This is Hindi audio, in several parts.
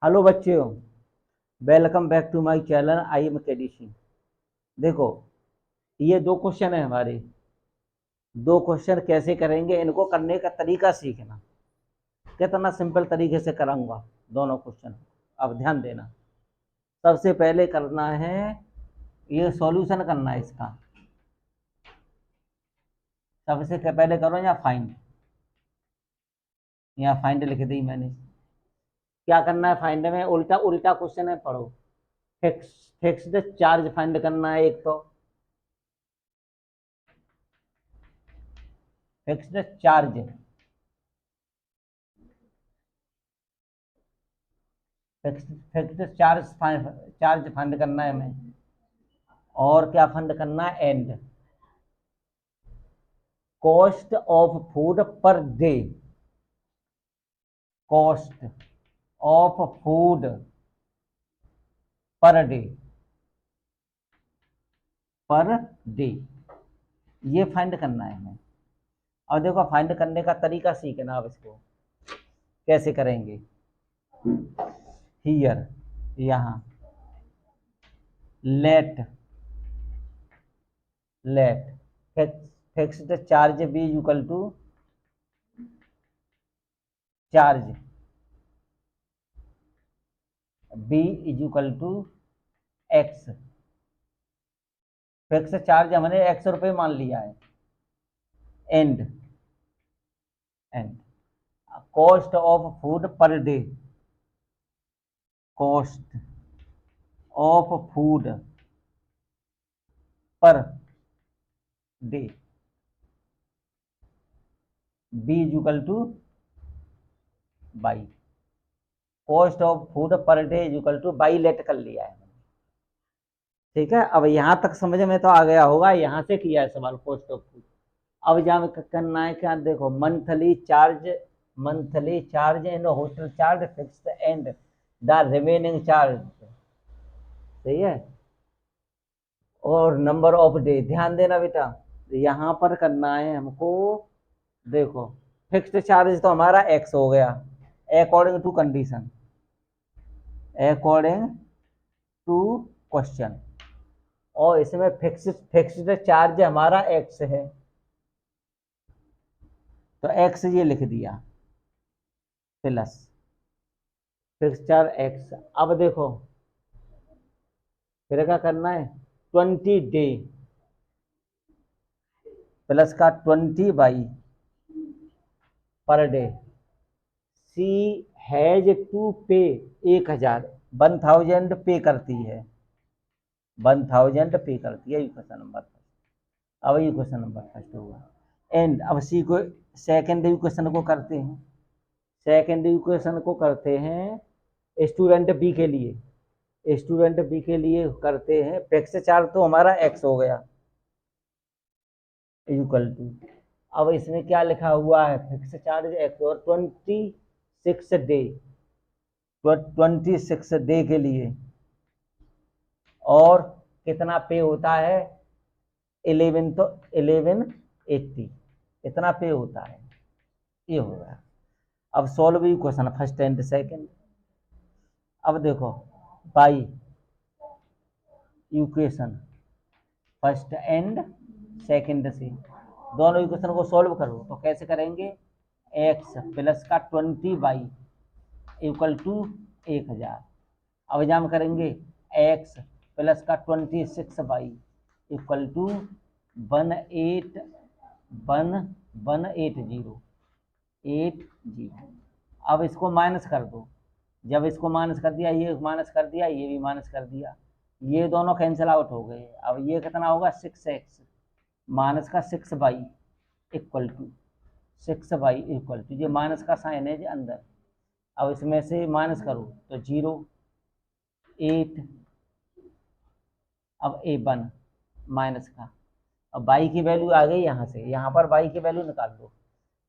हेलो बच्चों, welcome back to my channel. I am KDC. देखो, ये दो क्वेश्चन है हमारे। दो क्वेश्चन कैसे करेंगे, इनको करने का तरीका सीखना। कितना सिंपल तरीके से कराऊंगा दोनों क्वेश्चन। अब ध्यान देना। सबसे पहले करना है, ये सॉल्यूशन करना है इसका। सबसे पहले करो या फाइंड। यहाँ फाइंड लिख दी मैंने। क्या करना है फाइंड में? उल्टा उल्टा क्वेश्चन है, पढ़ो। फिक्स फिक्स्ड चार्ज फाइंड करना है। एक तो fixed charge, fixed charge fund करना है हमें। और क्या फंड करना है? And cost of food per day. Cost of food per day. Per day, ये फाइंड करना है हमें। और देखो, फाइंड करने का तरीका सीखना। अब इसको कैसे करेंगे? हियर, यहाँ let let fixed charge be equal to charge be is equal to X. Fix charge हमने 100 रुपये मान लिया है। And and cost of food per day. Cost of food per day, be equal to Y. Cost of food per day equal to Y let कर लिया है। ठीक है, अब यहां तक समझ में तो आ गया होगा। यहां से किया है सवाल कॉस्ट ऑफ फूड। अब जहाँ करना है क्या? देखो, monthly charge and hotel charge fixed and the remaining charge. सही है। और नंबर ऑफ डे, ध्यान देना बेटा। यहाँ पर करना है हमको। देखो, फिक्स्ड चार्ज तो हमारा एक्स हो गया according to condition, according to question. और इसमें फिक्स्ड चार्ज हमारा एक्स है, तो एक्स ये लिख दिया प्लस फिक्स्ड चार्ज एक्स। अब देखो, फिर क्या करना है? 20 डे प्लस का 20 per day. C has to पे 1000, 1000 पे करती है, 1000 पे करती है। ये क्वेश्चन नंबर फर्स्ट। अब ये क्वेश्चन नंबर फर्स्ट होगा। एंड अब सी को सेकेंड इक्वेशन को करते हैं। सेकेंड इक्वेशन को करते हैं स्टूडेंट बी के लिए। स्टूडेंट बी के लिए करते हैं। फिक्स चार्ज तो हमारा एक्स हो गया इक्वल टू, अब इसमें क्या लिखा हुआ है? फिक्स चार्ज एक्स और 26 डे, 26 डे के लिए। और कितना पे होता है? 11, तो 1180 इतना पे होता है। ये होगा। अब solve equation first and second. अब देखो, by equation first and second से दोनों इक्वेशन को सॉल्व करो। तो कैसे करेंगे? एक्स प्लस का 20 इक्वल टू 1000। अब जहाँ करेंगे एक्स प्लस का 26 इक्वल टू 18180। अब इसको माइनस कर दो। जब इसको माइनस कर दिया, ये माइनस कर दिया, ये भी माइनस कर दिया, ये दोनों कैंसिल आउट हो गए। अब ये कितना होगा? 6x माइनस का 6 इक्वल टू 6 इक्वल टू, ये माइनस का साइन है जी अंदर। अब इसमें से माइनस करो तो 0, 8। अब A1 माइनस का, अब बाई की वैल्यू आ गई यहाँ से। यहाँ पर बाई की वैल्यू निकाल लो,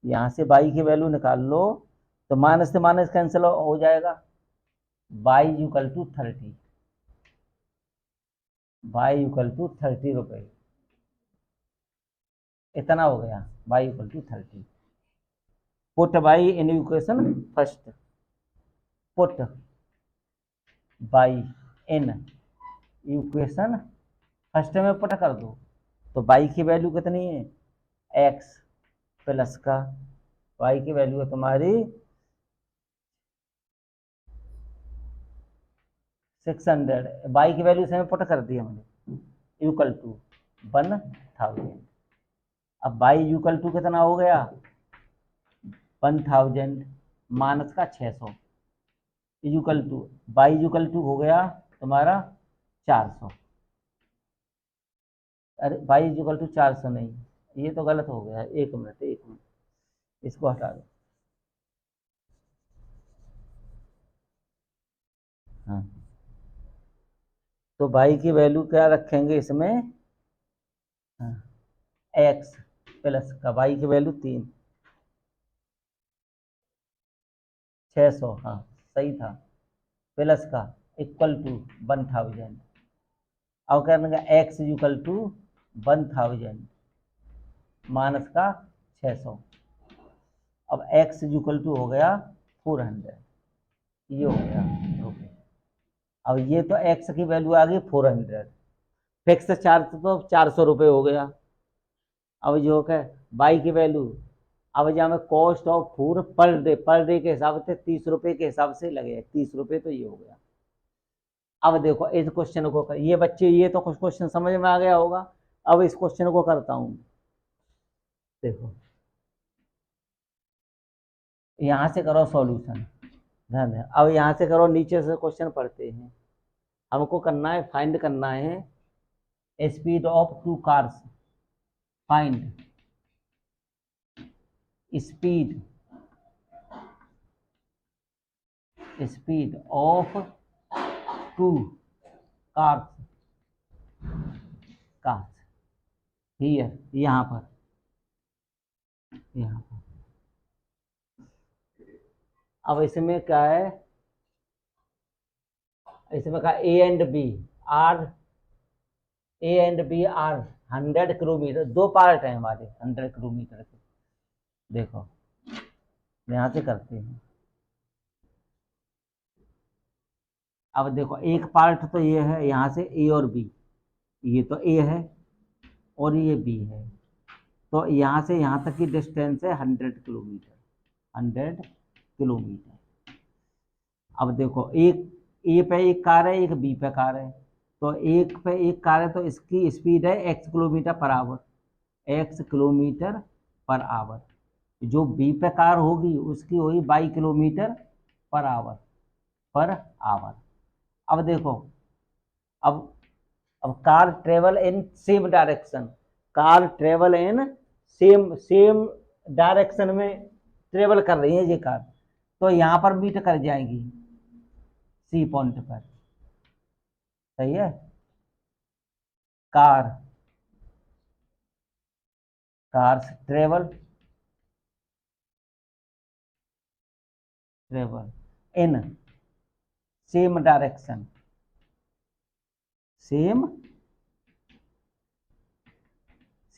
यहाँ से बाई की वैल्यू निकाल लो। तो माइनस से माइनस कैंसिल हो जाएगा। Y equal to 30, Y equal to 30 रुपये। इतना हो गया, Y equal to 30। Put Y in equation first. Put Y in equation first में पुट कर दो, तो बाई की वैल्यू कितनी है, एक्स प्लस का वाई की वैल्यू है तुम्हारी 600, बाई की वैल्यू इसमें पुट कर दी हमने इक्वल टू 1000। अब बाई इक्वल टू कितना हो गया 1000 माइनस का 600 equal to Y equal to हो गया तुम्हारा 400। अरे बाई इक्वल टू 400 नहीं, ये तो गलत हो गया, एक मिनट इसको हटा दो। हाँ, तो बाई की वैल्यू क्या रखेंगे इसमें, हाँ, एक्स प्लस का वाई की वैल्यू 600, हाँ सही था, प्लस का इक्वल टू 1000। अब क्या करेंगे एक्स इक्वल टू 1000 माइनस का 600। अब एक्स इक्वल टू हो गया 400, ये हो गया ओके। अब ये तो एक्स की वैल्यू आ गई 400, फिक्स चार्ज तो 400 रुपये हो गया। अब जो है बाई की वैल्यू, अब जहाँ में cost of food per day के हिसाब से 30 रुपये के हिसाब से लगे 30 रुपये, तो ये हो गया। अब देखो इस क्वेश्चन को ये बच्चे, ये तो कुछ क्वेश्चन समझ में आ गया होगा। अब इस क्वेश्चन को करता हूँ, देखो यहाँ से करो सॉल्यूशन, ध्यान है। अब यहाँ से करो, नीचे से क्वेश्चन पढ़ते हैं। हमको करना है, फाइंड करना है speed of two cars, find speed of two cars, cars here, यहाँ पर अब इसमें क्या है, इसमें कहा A and B are 100 kilometre, दो पार्ट है हमारे 100 किलोमीटर के। देखो यहाँ से करते हैं। अब देखो एक पार्ट तो ये है, यहाँ से ए और बी, ये तो ए है और ये बी है, तो यहाँ से यहाँ तक की डिस्टेंस है 100 किलोमीटर, 100 किलोमीटर। अब देखो एक ए पे एक कार है, एक बी पे कार है, तो एक पे एक कार है तो इसकी स्पीड है x kilometre per hour, x kilometre per hour. जो बी पे कार होगी उसकी होगी 22 किलोमीटर पर आवर। अब देखो, अब अब car travel in same direction, car travel in same direction में ट्रेवल कर रही है ये कार, तो यहाँ पर मीट कर जाएंगी सी पॉइंट पर, सही है। Car cars travel in same direction, same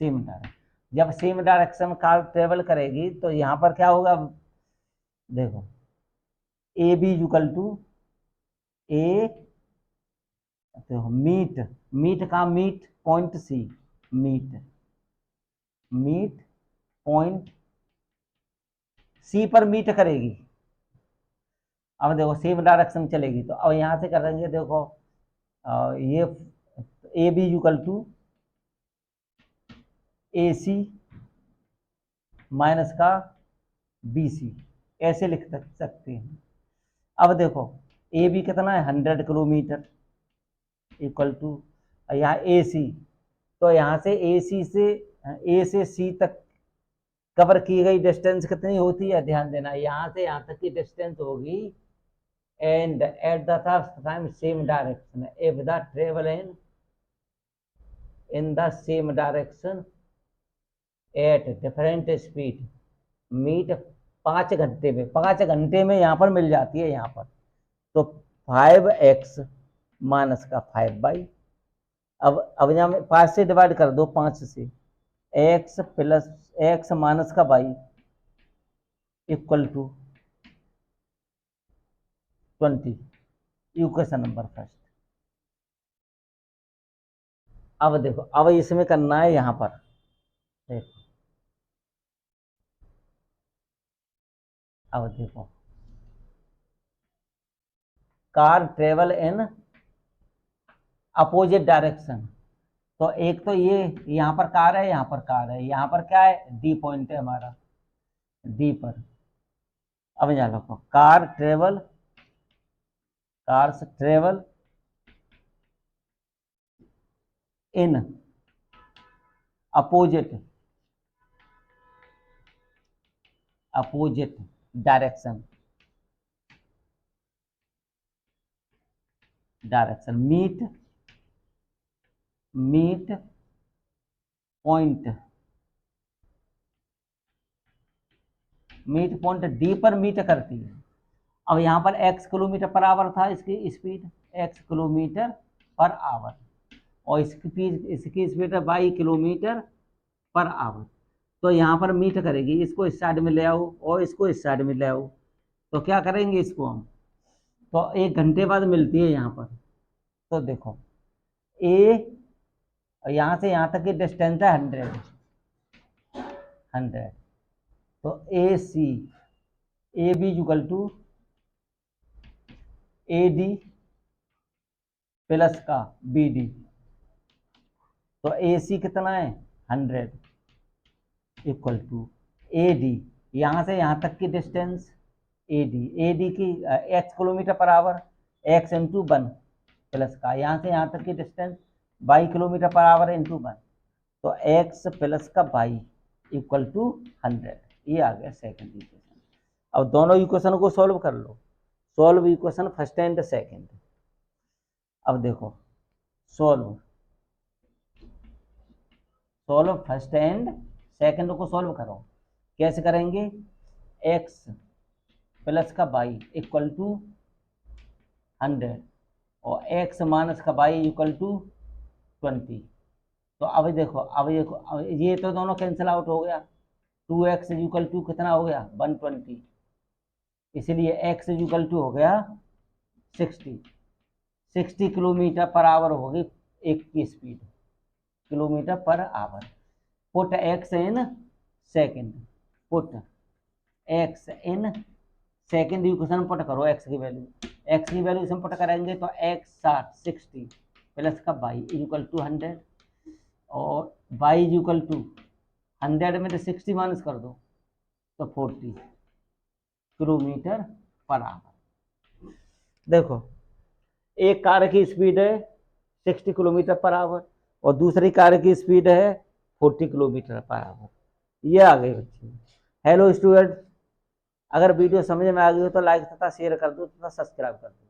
direction. जब सेम डायरेक्शन में कार ट्रेवल करेगी तो यहाँ पर क्या होगा, देखो A B equal to A, तो मीट का meet point C, meet point C पर मीट करेगी। अब देखो सेम डायरेक्शन चलेगी, तो अब यहाँ से करेंगे, देखो ये A B equal to A C minus का बी सी, ऐसे लिख सकते हैं। अब देखो ए बी कितना है 100 किलोमीटर इक्वल टू यहाँ ए सी, तो यहाँ से ए से सी तक कवर की गई डिस्टेंस कितनी होती है, ध्यान देना, यहाँ से यहाँ तक की डिस्टेंस होगी and at the time same direction, if the travel in the same direction at different speed meet 5 घंटे में यहाँ पर मिल जाती है यहाँ पर, तो 5x माइनस का 5 अब यहाँ में 5 से डिवाइड कर दो, 5 से x प्लस x माइनस का Y equal to 20, equation number first. अब देखो, अब इसमें करना है यहां पर, देखो अब देखो, car travel in opposite direction. तो एक तो ये यहां पर कार है, यहां पर कार है, यहां पर क्या है, डी पॉइंट है हमारा, डी पर। अब यहाँ रखो, cars travel in opposite direction, meet point, D पर मीट करती है। अब यहाँ पर x किलोमीटर पर आवर था, इसकी speed x kilometre per hour, और इसकी स्पीड है y किलोमीटर पर आवर। तो यहाँ पर मीट करेगी, इसको इस साइड में ले आओ और इसको इस साइड में ले आओ। तो क्या करेंगे इसको हम, तो 1 घंटे बाद मिलती है यहाँ पर। तो देखो ए, यहाँ से यहाँ तक की डिस्टेंस है 100। तो A B equal to A D plus का बी डी। तो ए सी कितना है 100 इक्वल टू ए डी, यहाँ से यहाँ तक की डिस्टेंस ए डी की x kilometre per hour, x into 1 plus का, यहाँ से यहाँ तक की distance y kilometre per hour into 1। तो x प्लस का y इक्वल टू 100। ये आ गया सेकंड इक्वेशन। अब दोनों इक्वेशन को सॉल्व कर लो, solve equation first and second. अब देखो सॉल्व फर्स्ट एंड सेकंड को सॉल्व करो। कैसे करेंगे, x प्लस का y इक्वल टू 100 और x माइनस का y इक्वल टू 20। तो अब देखो, अब ये तो दोनों कैंसिल आउट हो गया। 2x इक्वल टू कितना हो गया 120, इसलिए x इक्वल टू हो गया 60 किलोमीटर पर आवर होगी एक की speed, kilometre per hour. Put x in second, put x in second equation put करो, x की वैल्यू इसमें पुट करेंगे तो x 60 प्लस का y इक्वल टू 100 और y इक्वल टू 100 में तो 60 माइनस कर दो तो 40 किलोमीटर पर आवर। देखो एक कार की स्पीड है 60 किलोमीटर पर आवर और दूसरी कार की स्पीड है 40 किलोमीटर पर आवर। ये आ गई बच्चे। हेलो स्टूडेंट, अगर वीडियो समझ में आ गई हो तो लाइक तथा शेयर कर दो तथा सब्सक्राइब कर दो।